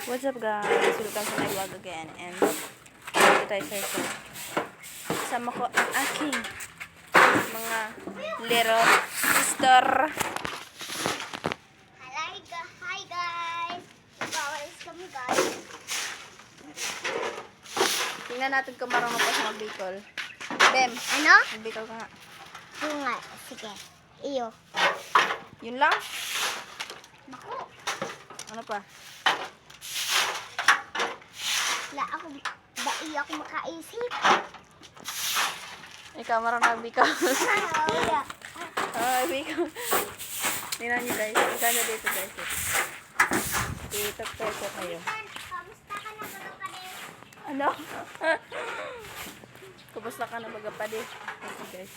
What's up guys? Welcome to my vlog again. And dito tayo sa ito. Kasama ko ang aking mga little sister. Hi guys! Nag-awalis kami guys. Tingnan natin kung marunong pa sa magbikol. Bem, Ano? magbikol ka nga. Oo nga. Sige. Iyo. Yun lang? Naku. Ano pa? Wala ako. Ba ako makaisip. Ikaw marunong magbikol. Wala. Bikol. Tingnan nyo guys. Magkano dito guys. Dito peso kayo. Kamusta ka na mga kapatid? Ano? Kumusta ka na magapadi? Okay guys.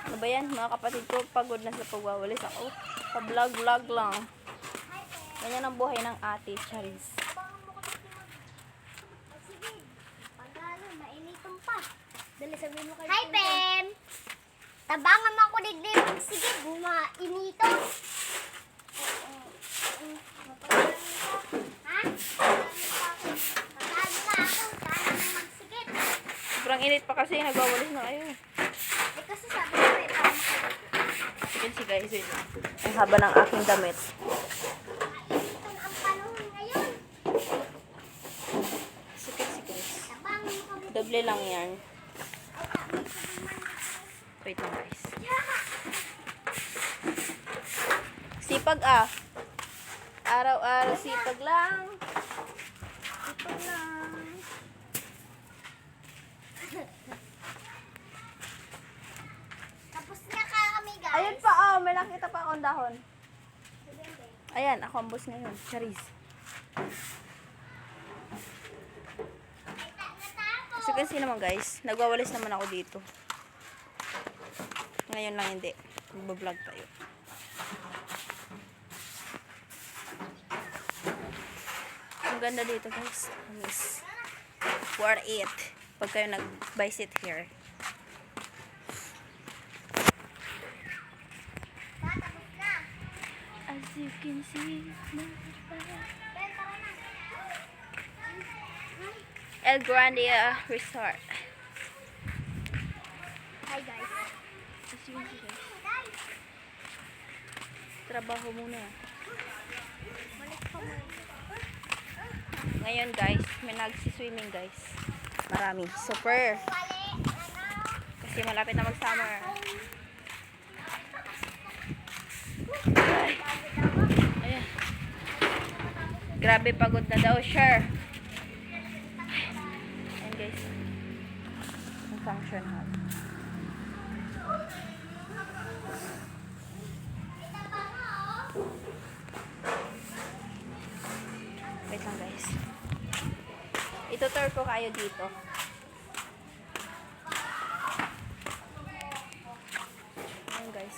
Ano ba yan? Mga kapatid ko, pagod na sa pagwawalis ako. Pa-vlog-vlog lang. Ganyan ang buhay ng ate, Charis. Sige. Pagkalo, mainitom pa. Dali sabihin mo kayo. Hi, Pem! Tabangan mo ako digdig. Sige, bumainitom. Ha? Pagkalo na ako. Sana nang magsigit. Sobrang init pa kasi, nagwawalis na kayo. Eh, kasi sabi ko eh, parang Yan si guys, yun. Ang haba ng aking damit. mainitom ang panahon ngayon. Sikit si guys. Tabangan mo kami. Doble lang yan. Wait lang guys. Sipag ah. Araw-araw sipag lang. Sipag lang. Tapos na kami, guys. Ayun pa oh, may nakita pa akong dahon. Ayan, ako ang boss ngayon. Charis. So kasi naman guys, nagwawalis naman ako dito. Ngayon lang hindi. Magbablog tayo. Ang ganda dito guys. Miss. Worth it. Pag kayo nag-visit here. Tapos na. As you can see, Ben, tara na. El Grande Resort. Hi, guys. As you can see guys. Guys, Trabaho muna. balik pa mo. Ngayon guys, may nagsiswimming guys. Marami. Super. Wali. Kasi malapit na mag-summer. Ayan. Grabe pagod na daw, sure. Ayan guys. Ang function hall. Wait lang guys. Itutur ko kayo dito. Ayan guys.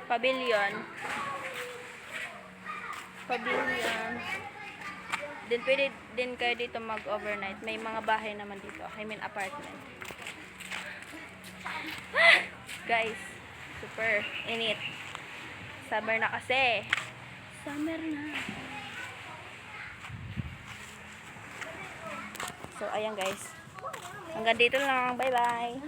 Pavilion. Pavilion. Din pwede din kayo dito mag-overnight. May mga bahay naman dito. I mean apartment. Guys, super init. Summer na kasi. Summer na. So, ayan guys. Hanggang dito lang. Bye-bye.